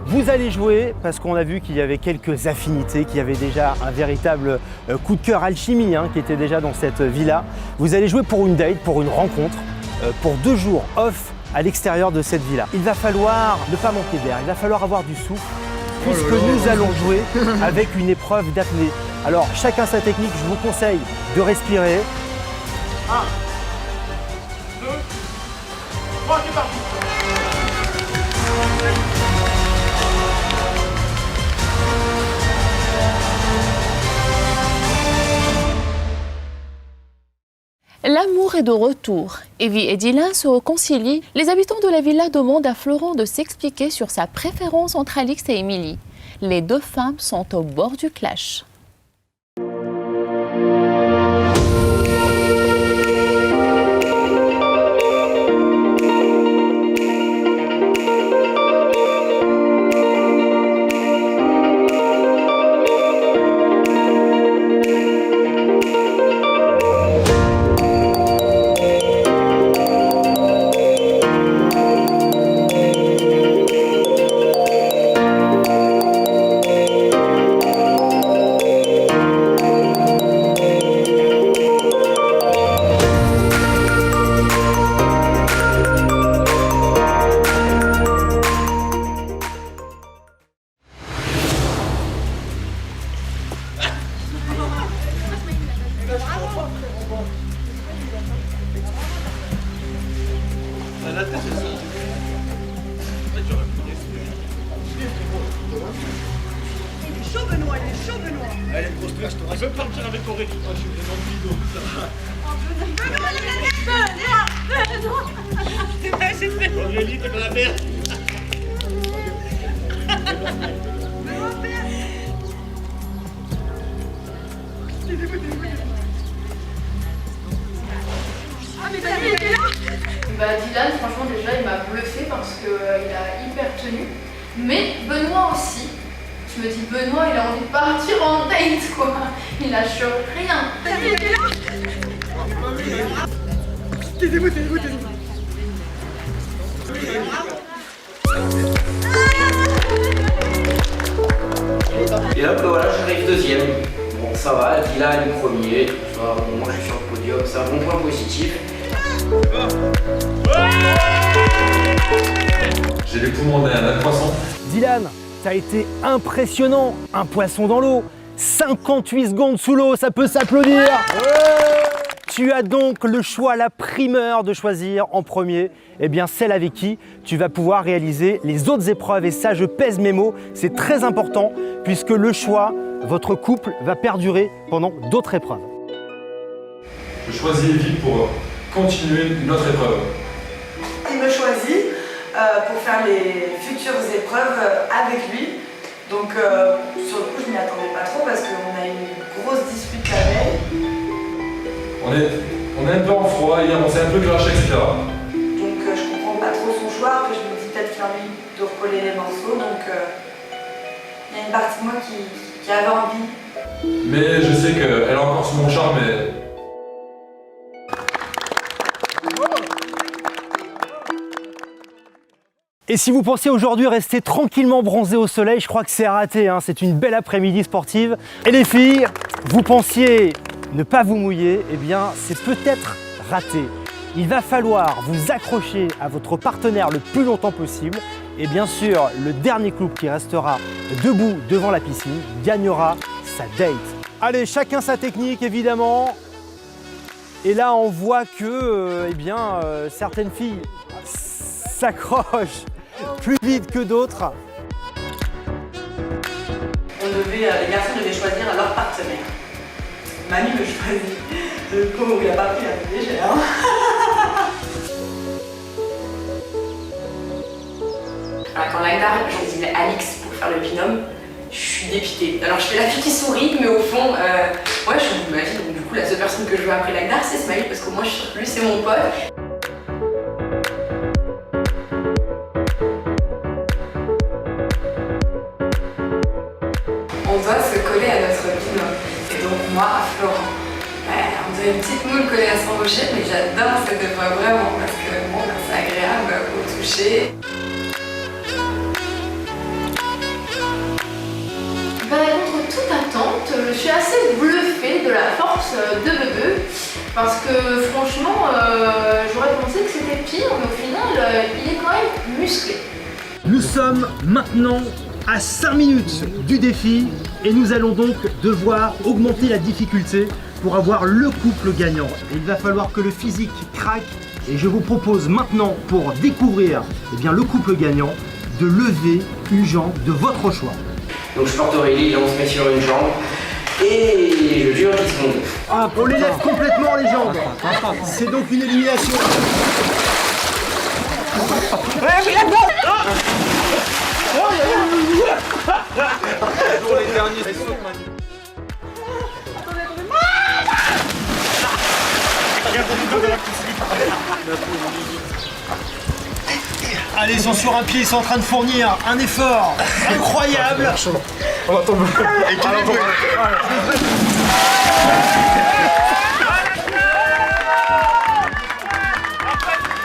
Vous allez jouer parce qu'on a vu qu'il y avait quelques affinités, qu'il y avait déjà un véritable coup de cœur alchimie qui était déjà dans cette villa. Vous allez jouer pour une date, pour une rencontre, pour 2 jours off à l'extérieur de cette villa. Il va falloir ne pas manquer d'air, il va falloir avoir du souffle puisque nous allons jouer avec une épreuve d'apnée. Alors chacun sa technique, je vous conseille de respirer. 1, 2, 3, c'est parti. L'amour est de retour. Evie et Dylan se réconcilient. Les habitants de la villa demandent à Florent de s'expliquer sur sa préférence entre Alix et Émilie. Les 2 femmes sont au bord du clash. Elle est trop stress, je veux partir avec Aurélie. Je suis vraiment Benoît. Aurélie, t'es dans la merde. Dylan, franchement, déjà, il m'a bluffé parce qu'il a hyper tenu. Mais Benoît aussi. Je me dis, Benoît, il a envie de partir en date, quoi. Il lâche rien. Taisez-vous. Et hop, voilà, j'arrive deuxième. Bon, ça va, Dylan est premier. Ça, bon, moi, je suis sur le podium, c'est un bon point positif. J'ai les poumons d'un poisson. Dylan, ça a été impressionnant, un poisson dans l'eau, 58 secondes sous l'eau, ça peut s'applaudir. Tu as donc le choix, la primeur de choisir en premier celle avec qui tu vas pouvoir réaliser les autres épreuves. Et ça, je pèse mes mots, c'est très important puisque le choix, votre couple va perdurer pendant d'autres épreuves. Je choisis Evie pour continuer notre épreuve. Il me choisit pour faire les futures épreuves avec lui. Donc sur le coup, je m'y attendais pas trop parce qu'on a eu une grosse dispute la veille. On est un peu en froid, hier on s'est un peu craché, etc. Donc je comprends pas trop son choix. Après je me dis peut-être qu'il a envie de recoller les morceaux. Donc il y a une partie de moi qui avait envie. Mais je sais qu'elle a encore mon charme et... Et si vous pensiez aujourd'hui rester tranquillement bronzé au soleil, je crois que c'est raté, c'est une belle après-midi sportive. Et les filles, vous pensiez ne pas vous mouiller, c'est peut-être raté. Il va falloir vous accrocher à votre partenaire le plus longtemps possible. Et bien sûr, le dernier couple qui restera debout devant la piscine gagnera sa date. Allez, chacun sa technique évidemment. Et là, on voit que certaines filles s'accrochent plus vite que d'autres. Les garçons devaient choisir leur partenaire. Manu me choisit. Le pauvre, il a pas pris la plus légère. Quand Lagdar choisit Alix pour faire le binôme, je suis dépitée. Alors je fais la fille qui sourit, mais au fond, je m'imagine. Donc du coup, la seule personne que je veux après Lagdar, c'est Smile, parce que moi, je suis sûre que lui, c'est mon pote. On doit se coller à notre binôme. Et donc moi, à Florent, on dirait une petite moule collée à son rocher, mais j'adore cette épreuve vraiment, parce que bon, c'est agréable au toucher. force de bebe. Parce que franchement, j'aurais pensé que c'était pire, mais au final, il est quand même musclé. Nous sommes maintenant à 5 minutes du défi et nous allons donc devoir augmenter la difficulté pour avoir le couple gagnant. Il va falloir que le physique craque et je vous propose maintenant, pour découvrir le couple gagnant, de lever une jambe de votre choix. Donc je porte Aurélie, là on se met sur une jambe. Et je jure qu'ils sont deux. Ah, on les lève complètement les jambes. C'est donc une élimination. Allez, ils sont sur un pied, ils sont en train de fournir un effort incroyable. On va tomber.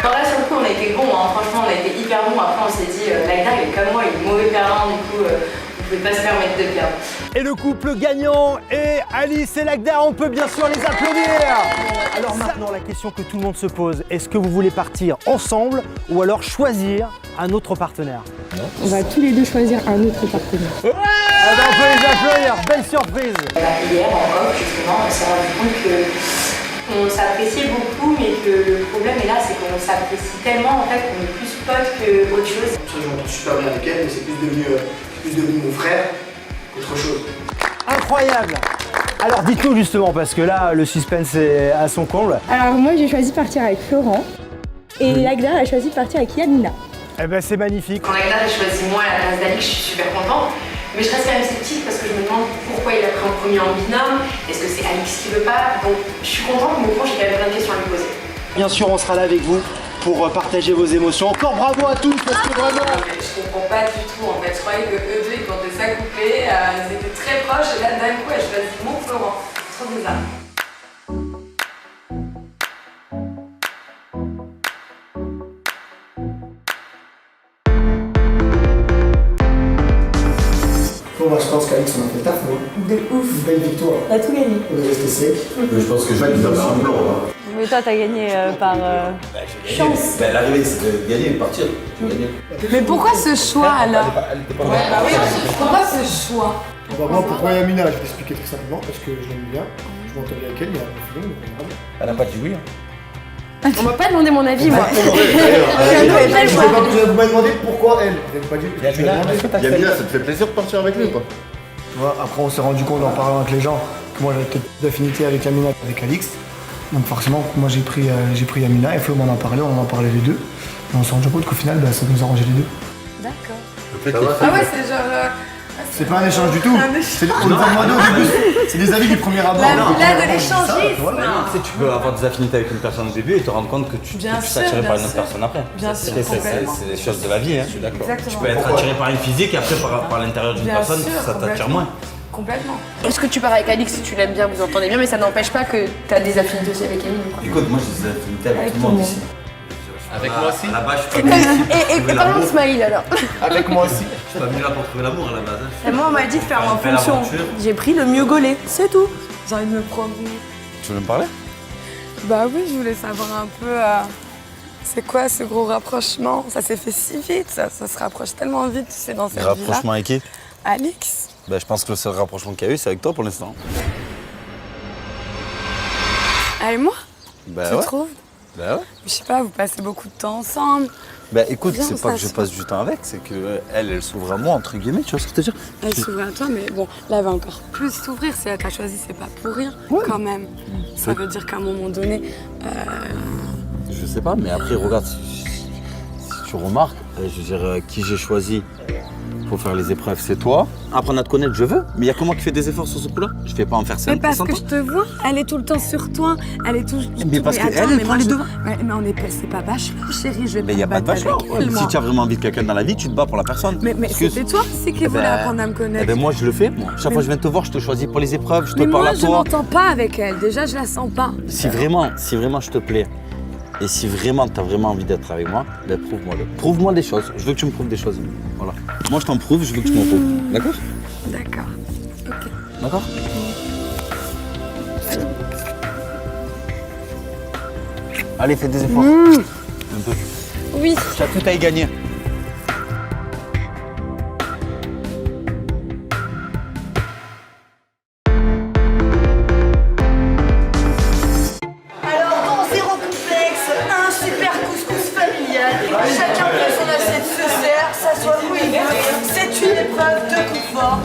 Là, sur le coup, on a été bons, hein. Franchement, on a été hyper bons. Après, on s'est dit, Laïdar, il est comme moi, il est mauvais perdant, du coup, on pouvait pas se permettre de perdre. Et le couple gagnant est Alice et Lagdar, on peut bien sûr les applaudir. Alors maintenant, la question que tout le monde se pose, est-ce que vous voulez partir ensemble ou alors choisir un autre partenaire? On va tous les deux choisir un autre partenaire. Ah ben, on peut les applaudir, belle surprise. Hier, en off, justement, on s'est rendu compte qu'on s'appréciait beaucoup, mais que le problème est là, c'est qu'on s'apprécie tellement en fait qu'on est plus potes qu'autre chose. Je m'entends super bien avec elle, mais c'est plus devenu mon frère qu'autre chose. Incroyable. Alors dites-nous justement, parce que là, le suspense est à son comble. Alors moi j'ai choisi de partir avec Florent et Lagdar a choisi de partir avec Yamina. Eh ben c'est magnifique. Quand Laïdar a choisi moi à la place d'Alix, je suis super contente. Mais je reste quand même sceptique parce que je me demande pourquoi il a pris en premier en binôme. Est-ce que c'est Alix qui veut pas? Donc je suis contente, mais au fond j'ai quand même plein de questions à lui poser. Bien sûr, on sera là avec vous pour partager vos émotions. Encore bravo à tous, parce que vraiment... Je comprends pas du tout en fait. Je croyais que eux deux ils comptaient s'accoupler, ils étaient très proches et là d'un coup elle choisit mon Florent. Trop bizarre. Bon, bah, je pense qu'Alix, on a fait le taf, moi. De ouf. Une belle victoire. T'as tout gagné. On est resté sec. Mais je pense que je vais faire un plan. Mais toi t'as gagné par chance. Ben, l'arrivée, c'est de gagner et de partir. Tu gagnes. Mais pourquoi ce choix alors? Pourquoi ce choix? Bah, moi, pourquoi Yamina? Je vais t'expliquer très simplement, parce que je l'aime bien. Je m'entends bien avec elle, il y a un film, donc on verra. Elle n'a pas dit oui. On m'a pas demandé mon avis, moi. Vous m'avez demandé pourquoi elle. Vous n'avez pas dit. Yamina, ça te fait plaisir de partir avec lui ou pas? Après, on s'est rendu compte en parlant avec les gens que moi j'avais peut-être d'affinité avec Yamina avec Alix. Donc forcément, moi j'ai pris Yamina et Flo m'en a parlé, on en a parlé les deux. Et on s'est rendu compte qu'au final, ça nous a arrangé les deux. D'accord. Ah ouais, c'est genre... C'est pas un échange du tout. C'est on le voit demander au début. C'est des avis du premier abord. Là de l'échangisme. Tu peux avoir des affinités avec une personne au début et te rendre compte que tu es plus attiré par une autre personne après. Bien sûr, c'est des choses de la vie. Hein. Je suis d'accord. Exactement. Tu peux être attiré par une physique et après par l'intérieur d'une personne, ça t'attire moins. Complètement. Est-ce que tu pars avec Alix si tu l'aimes bien, vous entendez bien, mais ça n'empêche pas que tu as des affinités aussi avec Camille? Écoute, moi j'ai des affinités avec tout le monde ici. Avec moi aussi? À la base, je suis pas venu ici pour Et trouver parlons de l'amour. Smaïl alors. Avec moi aussi. Je suis pas venu là pour trouver l'amour à la base. Hein. Et moi, on m'a dit de faire en Une belle fonction. aventure. J'ai pris le mieux gaulé, c'est tout. J'ai envie de me promener. Tu veux me parler? Bah oui, je voulais savoir un peu c'est quoi ce gros rapprochement. Ça s'est fait si vite, ça se rapproche tellement vite, tu sais, dans cette vie-là. Rapprochement avec qui? Alix. Bah, je pense que le seul rapprochement qu'il y a eu, c'est avec toi pour l'instant. Ah et moi? Bah Tu ouais. trouves? Bah ouais. Je sais pas, vous passez beaucoup de temps ensemble. Bah écoute, Viens, c'est pas ça que je se passe du temps avec, c'est que elle s'ouvre à moi, entre guillemets, tu vois ce que je veux te dire? Elle s'ouvre à toi, mais bon, là, elle va encore plus s'ouvrir. Si elle t'a choisi, c'est pas pour rien, quand même. Ça veut dire qu'à un moment donné, Je sais pas, mais après, regarde, si tu remarques, je veux dire, qui j'ai choisi pour faire les épreuves, c'est toi. Apprendre à te connaître, je veux, mais il y a que moi qui fais des efforts sur ce coup-là. Je vais pas en faire ça. mais parce que je te vois, elle est tout le temps sur toi. Elle est tout. Mais parce attends, qu'elle, mais prend moi, les je- devants. Mais on est, c'est pas bachelor, chérie. Je vais Mais il n'y a pas de bachelor. Si tu as vraiment envie de quelqu'un dans la vie, tu te bats pour la personne. Mais Parce que- c'était toi aussi qui Eh voulais ben- apprendre à me Eh connaître. ben moi, je le fais. Moi. Chaque fois que je viens te voir, je te choisis pour les épreuves, je te Mais parle moi, à je toi. m'entends pas avec elle. Déjà, je la sens pas. Si vraiment je te plais, et si vraiment tu as vraiment envie d'être avec moi, ben prouve-moi-le. Prouve-moi des choses. Je veux que tu me prouves des choses. Voilà. Moi, je t'en prouve, je veux que tu m'en prouves. D'accord? D'accord. D'accord? Allez, fais des efforts. Un peu. Oui. Tu as tout à y gagner. Alors, dans Zéro Complexe, un super couscous familial. Chacun prend son assiette, se sert, s'assoit où il veut. C'est une épreuve de confort.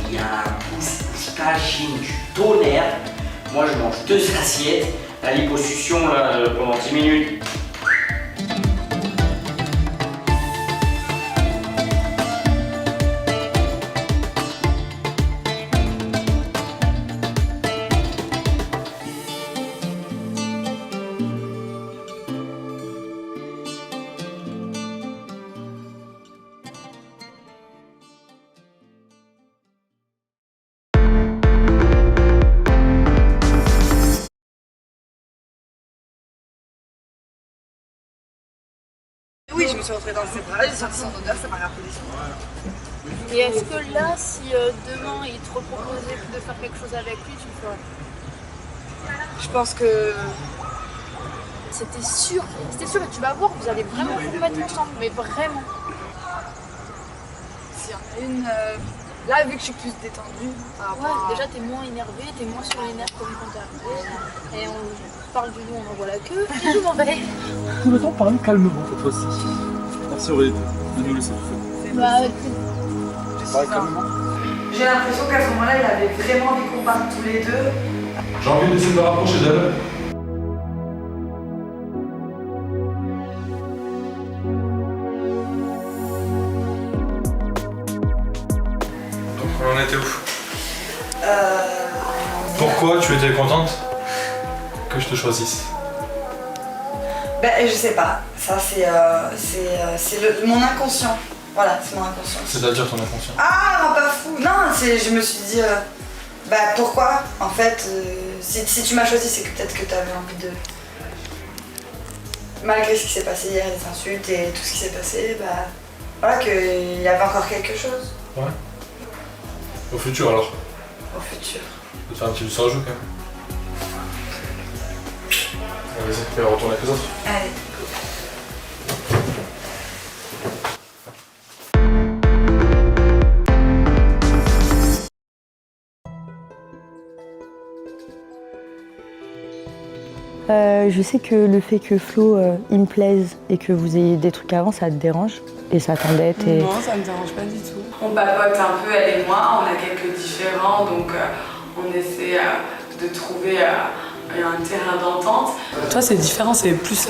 Il y a un couscous tagine du tonnerre. Moi, je mange 2 assiettes. La liposuction, là, pendant 10 minutes. Oui, je me suis retrouvée dans ses bras, j'ai senti son odeur, ça m'a rappelé son odeur. Et est-ce que là, si demain il te reproposait de faire quelque chose avec lui, tu le ferais? Je pense que... C'était sûr, et tu vas voir, vous allez vraiment vous mettre ensemble, mais vraiment. S'il y en a une... Là, vu que je suis plus détendue... Déjà t'es moins énervé, t'es moins sur les nerfs comme quand t'es arrivé. Et on parle du loup, on envoie la queue, et je m'en vais. Tout le temps, parle calmement cette fois-ci. Merci Aurélie de nous laisser faire. J'ai l'impression qu'à ce moment-là, il avait vraiment envie qu'on parte tous les deux. J'ai envie d'essayer de me rapprocher d'elle. Donc on en était où? Pourquoi tu étais contente que je te choisisse? Ben, je sais pas. Ça, c'est mon inconscient. Voilà, c'est mon inconscient. C'est-à-dire ton inconscient? Ah, rends pas fou. Non, je me suis dit... bah, pourquoi? En fait, si tu m'as choisi, c'est que peut-être que tu avais envie de... Malgré ce qui s'est passé hier, les insultes et tout ce qui s'est passé, bah... Voilà, qu'il y avait encore quelque chose. Ouais. Au futur alors? Au futur. Je vais te faire un petit sans jeu quand même. Vas-y, tu vas retourner avec les autres. Allez. Je sais que le fait que Flo, il me plaise et que vous ayez des trucs avant, ça te dérange et ça t'embête et... Non, ça me dérange pas du tout. On papote un peu, elle et moi, on a quelques différends, donc on essaie de trouver un terrain d'entente. Toi, c'est différent, c'est plus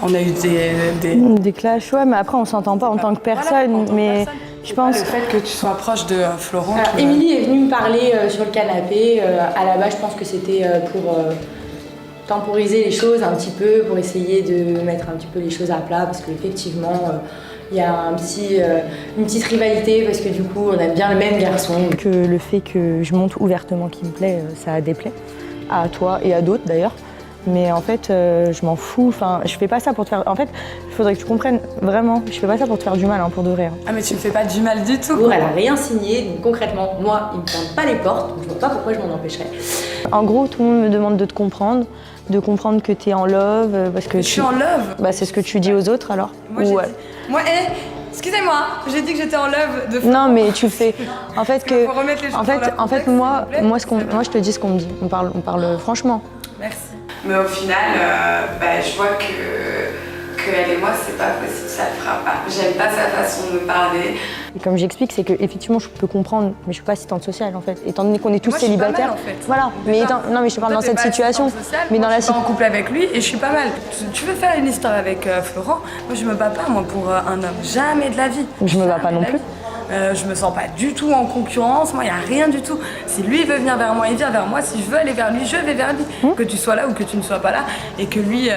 on a eu Des clashs, ouais, mais après, on s'entend pas en tant que personne, mais je pense... Le fait que tu sois proche de Florent... Émilie est venue me parler sur le canapé. À la base, je pense que c'était pour temporiser les choses un petit peu, pour essayer de mettre un petit peu les choses à plat, parce qu'effectivement, il y a une petite rivalité, parce que du coup, on aime bien le même garçon. Que le fait que je montre ouvertement qu'il me plaît, ça déplaît. À toi et à d'autres d'ailleurs. Mais en fait, je m'en fous. Enfin, je fais pas ça pour te faire... En fait, il faudrait que tu comprennes vraiment, je fais pas ça pour te faire du mal, hein, pour de vrai. Hein. Ah mais tu me fais pas du mal du tout. Elle a rien signé, donc concrètement, moi, il me ferme pas les portes, donc je vois pas pourquoi je m'en empêcherais. En gros, tout le monde me demande de te comprendre que t'es en love, parce que... Je suis en love? Bah c'est ce que tu dis aux autres alors. Moi, excusez-moi, j'ai dit que j'étais en love de Florent. Non mais tu fais... En fait que... Faut remettre les choses En fait, dans leur moi, contexte, moi je te dis ce qu'on me dit. On parle franchement. Merci. Mais au final, je vois qu'elle et moi, c'est pas possible, ça le fera pas. J'aime pas sa façon de parler. Et comme j'explique, c'est que effectivement je peux comprendre, mais je suis pas assistante sociale en fait. Étant donné qu'on est tous célibataires. Moi, je suis pas mal, en fait. Voilà. Mais non mais je te parle dans cette situation. Mais dans la je suis en couple avec lui et je suis pas mal. Tu veux faire une histoire avec Florent? Moi je me bats pas pour un homme. Jamais de la vie. Je me bats pas non plus. Je me sens pas du tout en concurrence, moi il n'y a rien du tout. Si lui veut venir vers moi, il vient vers moi. Si je veux aller vers lui, je vais vers lui. Que tu sois là ou que tu ne sois pas là. Et que lui,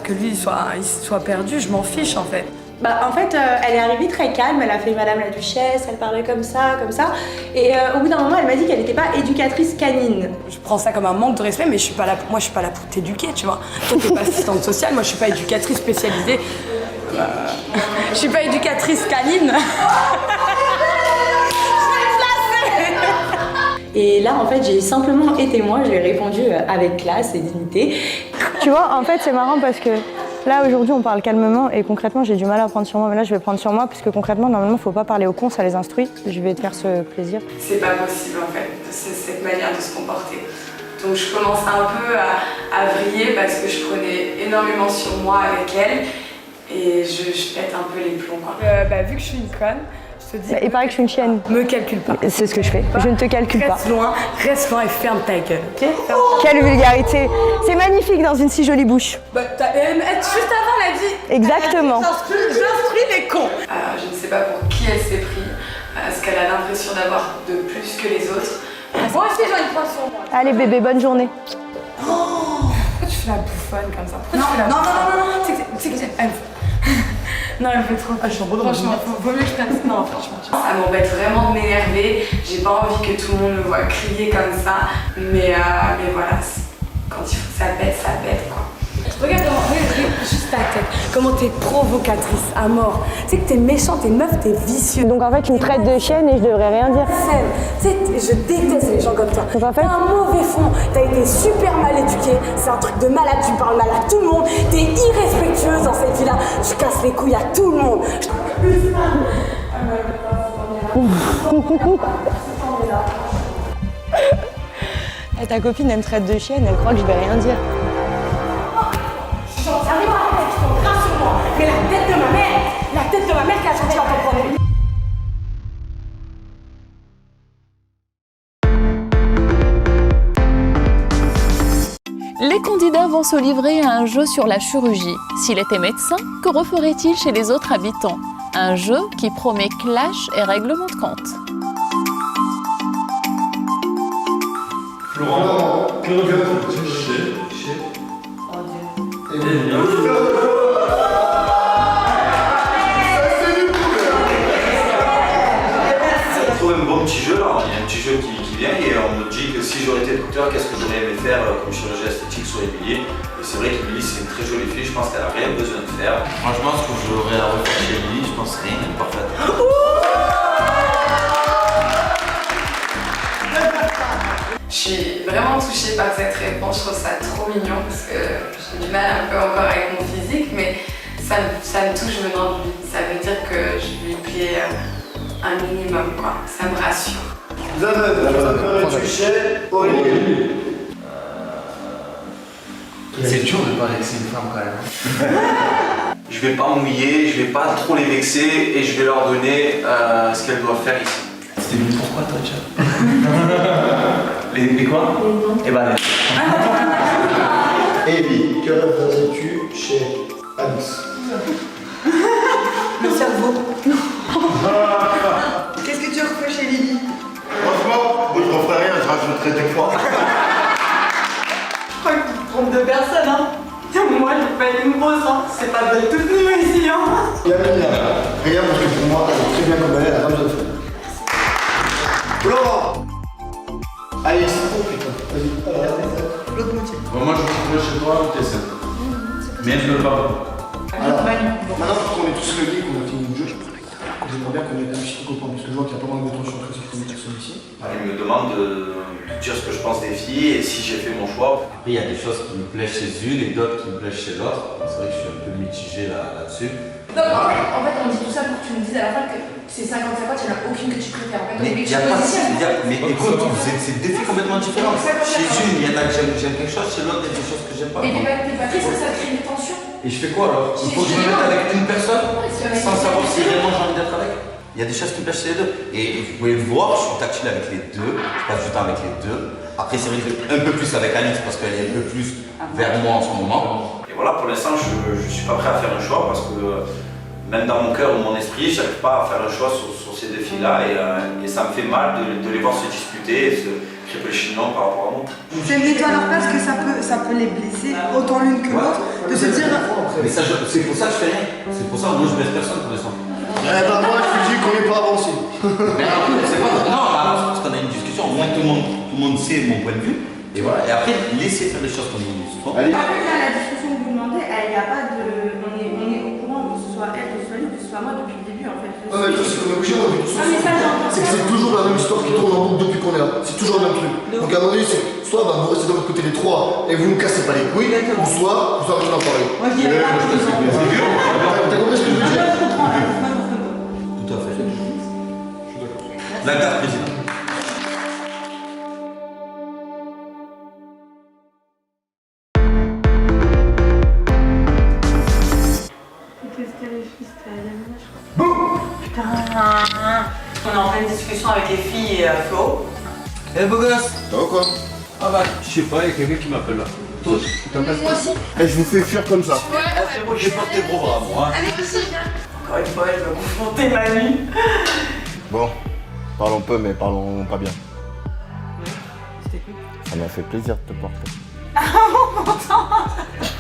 que lui il soit perdu, je m'en fiche en fait. En fait, elle est arrivée très calme, elle a fait Madame la Duchesse, elle parlait comme ça. Et au bout d'un moment, elle m'a dit qu'elle n'était pas éducatrice canine. Je prends ça comme un manque de respect, mais je suis pas là pour t'éduquer, tu vois. Toi, t'es pas assistante sociale, moi je suis pas éducatrice spécialisée. Je suis pas éducatrice canine. Et là, en fait, j'ai simplement été moi, j'ai répondu avec classe et dignité. Tu vois, en fait, c'est marrant parce que là, aujourd'hui, on parle calmement et concrètement, j'ai du mal à prendre sur moi. Mais là, je vais prendre sur moi parce que concrètement, normalement, faut pas parler aux cons, ça les instruit. Je vais te faire ce plaisir. C'est pas possible, en fait, cette manière de se comporter. Donc, je commence un peu à vriller parce que je prenais énormément sur moi avec elle et je pète un peu les plombs, quoi. Vu que je suis une conne, je te dis... Il paraît que je suis une chienne. Me calcule pas. C'est ce que je fais. Je ne te calcule pas. Reste loin et ferme ta gueule, ok? Quelle vulgarité! C'est magnifique dans une si jolie bouche. Juste avant, elle a dit... Exactement. J'instruis les cons. Je ne sais pas pour qui elle s'est pris, parce qu'elle a l'impression d'avoir de plus que les autres. Moi aussi, j'en ai pas sur moi. Allez bébé, bonne journée. Pourquoi tu fais la bouffonne comme ça? Non, c'est que j'aime. Non, elle me fait trop. Franchement, vaut mieux que je prenne. Non, franchement. Ça m'embête vraiment de m'énerver. J'ai pas envie que tout le monde me voit crier comme ça. Mais voilà, quand il faut que ça pète, quoi. Regarde juste ta tête, comment t'es provocatrice à mort. Tu sais que t'es méchante, t'es meuf, t'es vicieuse. Donc en fait, tu me traites de chienne et je devrais rien dire. Tu sais, je déteste les gens comme toi. Donc en fait... T'as un mauvais fond, t'as été super mal éduquée, c'est un truc de malade, tu parles mal à tout le monde, t'es irrespectueuse dans cette vie-là, tu casses les couilles à tout le monde. Ta copine, elle me traite de chienne, elle croit que je vais rien dire. J'arrive à avec ton bras sur moi, mais la tête de ma mère qui a changé dans ton premier. Les candidats vont se livrer à un jeu sur la chirurgie. S'il était médecin, que referait-il chez les autres habitants? Un jeu qui promet clash et règlement de compte. Florent, que regardes-tu chez On trouve un bon petit jeu là, il y a un petit jeu qui vient et on me dit que si j'aurais été docteur, qu'est-ce que j'aurais aimé faire comme chirurgie esthétique sur Émilie. Et c'est vrai qu'Émilie c'est une très jolie fille, je pense qu'elle a rien besoin de faire. Franchement, ce que j'aurais à refaire chez Émilie, je pense rien, elle est parfaite. Je suis vraiment touchée par cette réponse, je trouve ça trop mignon parce que j'ai du mal un peu encore avec mon physique, mais ça me touche venant de lui. Ça veut dire que je lui plais un minimum, quoi. Ça me rassure. Tu chez Aurélie. C'est dur de parler que c'est une femme quand même. Je vais pas mouiller, je vais pas trop les vexer et je vais leur donner ce qu'elles doivent faire ici. C'était venu pourquoi toi, Tchad? Les quoi? Eh ben, Evie, que refaisais-tu chez Alice? Le cerveau. Qu'est-ce que tu refais chez Lily? Franchement, moi je referais rien, je rajouterais des fois. Je crois que tu te trompes de personne, hein. Moi, j'ai pas une grosse, hein. C'est pas belle toute nue ici, hein. Yamina, rien parce que pour moi, elle est très bien comme elle a pas besoin de faire. Florent. Alice, oh putain, vas-y, L'autre moitié. Bon, moi je suis chez toi, t'es seul. Mais je veux pas. Alors, maintenant qu'on est tous réunis, qu'on a fini le jeu, j'aimerais bien qu'on ait un petit copain, parce que je vois qu'il y a pas mal de temps sur certaines personnes ici. Il me demande de dire ce que je pense des filles et si j'ai fait mon choix. Après, il y a des choses qui me plaisent chez une et d'autres qui me plaisent chez l'autre. C'est vrai que je suis un peu mitigé là-dessus. Donc en fait, on dit tout ça pour que tu me dises à la fin que c'est 50-50, il n'y en a aucune que tu préfères. En fait, Mais écoute, c'est des filles complètement différentes. Chez une, il y en a que j'aime quelque chose, chez l'autre, il y a des choses que j'aime pas. Et t'es pas triste que ça crée une tension? Et je fais quoi alors? Il faut que je me mette avec une personne sans savoir si vraiment j'ai envie d'être avec. Il y a des choses qui me plaisent chez les deux. Et vous pouvez le voir, je suis tactile avec les deux, je passe du temps avec les deux. Après, c'est vrai que un peu plus avec Alice parce qu'elle est un peu plus vers moi en ce moment. Et voilà, pour l'instant, je suis pas prêt à faire un choix parce que même dans mon cœur ou mon esprit, je n'arrive pas à faire le choix sur ces deux filles-là et ça me fait mal de les voir se disputer et se crêper le chignon par rapport à moi. C'est mets-toi à leur place que ça peut les blesser autant l'une que l'autre, de se dire. Mais ça, c'est pour ça que je fais rien. C'est pour ça que moi je baisse personne pour l'instant. Eh ben moi je te dis qu'on n'est pas avancé. Mais c'est pas. Non, parce qu'on a une discussion, au moins tout le monde sait mon point de vue. Et voilà. Et après, laissez faire les choses comme vous dites. Allez. Après, là, la discussion que vous demandez, il n'y a pas de. On est au courant que ce soit elle, que ce soit lui, que ce soit moi depuis le début en fait. Ah mais c'est qu'on est obligé, on a vu tout ça. Ah mais ça j'entends. C'est que c'est toujours la même histoire qui tourne en boucle depuis qu'on est là. C'est toujours le même truc. Donc à un moment donné, c'est soit vous restez de votre côté les trois et vous ne cassez pas les couilles, ou soit vous arrêtez d'en parler. Moi je dirais pas. T'as compris ce que je veux dire? Je comprends là. Tout à fait. La carte président. Putain. On est en pleine discussion avec les filles et Flo. Eh beau gosse. Ça va quoi? Ah bah, je sais pas, il y a quelqu'un qui m'appelle là. Toi, moi aussi. Et je vous fais fuir comme ça. Ouais, frérot, j'ai porté gros bras moi. Allez, aussi, viens. Encore une fois, elle va confronter Manu. Bon, parlons peu mais parlons pas bien. Ça m'a fait plaisir de te porter.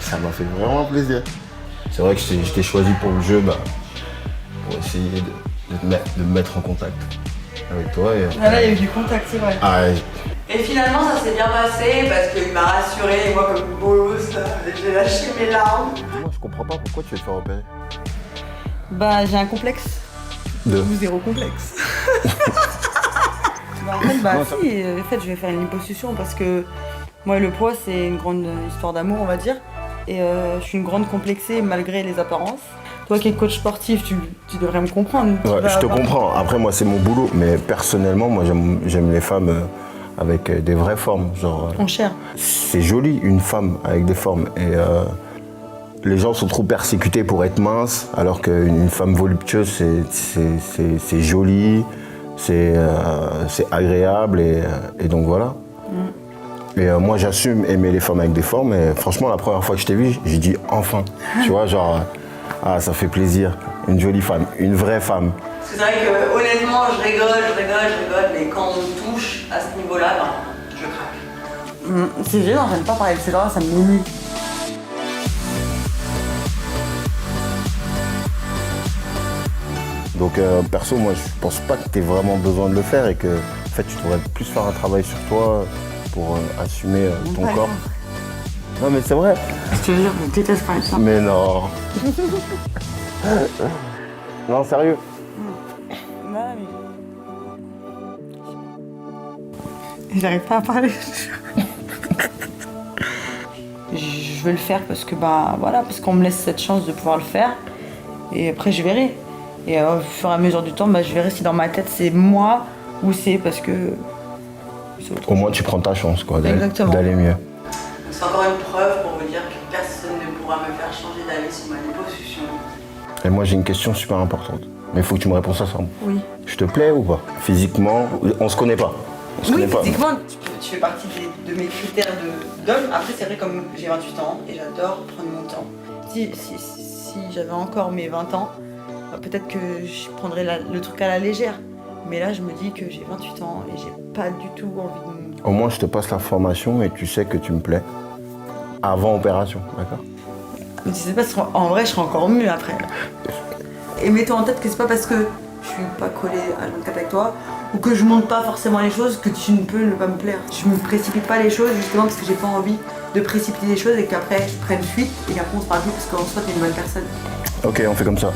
Ça m'a fait vraiment plaisir. C'est vrai que je t'ai choisi pour le jeu, pour essayer de me mettre en contact avec toi. Et ah là, il y a eu du contact, c'est vrai. Ah, ouais. Et finalement, ça s'est bien passé parce qu'il m'a rassuré et moi, comme une bolos, j'ai lâché mes larmes. Moi, je comprends pas pourquoi tu veux te faire opérer. Bah, j'ai un complexe. De Ou zéro complexe. En fait, je vais faire une liposuction parce que moi, le poids, c'est une grande histoire d'amour, on va dire. Et je suis une grande complexée malgré les apparences. Toi qui es coach sportif, tu devrais me comprendre. Ouais, je te comprends. Après, moi, c'est mon boulot. Mais personnellement, moi, j'aime les femmes avec des vraies formes. Genre, en chair. C'est joli, une femme avec des formes. Et les gens sont trop persécutés pour être minces, alors qu'une femme voluptueuse, c'est joli, c'est agréable. Et donc voilà. Et moi, j'assume aimer les femmes avec des formes. Et franchement, la première fois que je t'ai vu, j'ai dit enfin. Tu vois, genre, ah, ça fait plaisir. Une jolie femme, une vraie femme. Parce que c'est vrai que honnêtement, je rigole, mais quand on me touche à ce niveau-là, je craque. C'est gênant, j'aime pas parler de ces gens-là, ça m'émue. Donc perso, moi, je pense pas que tu aies vraiment besoin de le faire et que en fait, tu devrais plus faire un travail sur toi pour assumer ton corps. Non mais c'est vrai. Je te jure, je déteste parler de ça. Mais non. Non, sérieux. J'arrive pas à parler. Je veux le faire parce que voilà, parce qu'on me laisse cette chance de pouvoir le faire. Et après je verrai. Et au fur et à mesure du temps, je verrai si dans ma tête c'est moi ou c'est parce que. Au moins tu prends ta chance quoi, d'aller mieux. C'est encore une preuve pour vous dire que personne ne pourra me faire changer d'avis sur ma liposuction. Et moi j'ai une question super importante. Mais il faut que tu me répondes à ça. Oui. Je te plais ou pas? Physiquement, on se connaît pas. Oui, physiquement, tu fais partie de mes critères d'homme. Après, c'est vrai, comme j'ai 28 ans et j'adore prendre mon temps. Si j'avais encore mes 20 ans, peut-être que je prendrais le truc à la légère. Mais là, je me dis que j'ai 28 ans et j'ai pas du tout envie de... Au moins, je te passe l'information et tu sais que tu me plais. Avant opération, d'accord? Mais tu sais pas, en vrai, je serais encore mieux après. Et mets-toi en tête que c'est pas parce que je suis pas collée à 24 avec toi ou que je monte pas forcément les choses que tu ne peux ne pas me plaire. Je me précipite pas les choses justement parce que j'ai pas envie de précipiter les choses et qu'après je prenne fuite et qu'après on se parle plus parce qu'en soi t'es une bonne personne. Ok, on fait comme ça.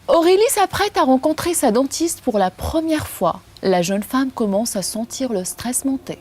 Aurélie s'apprête à rencontrer sa dentiste pour la première fois. La jeune femme commence à sentir le stress monter.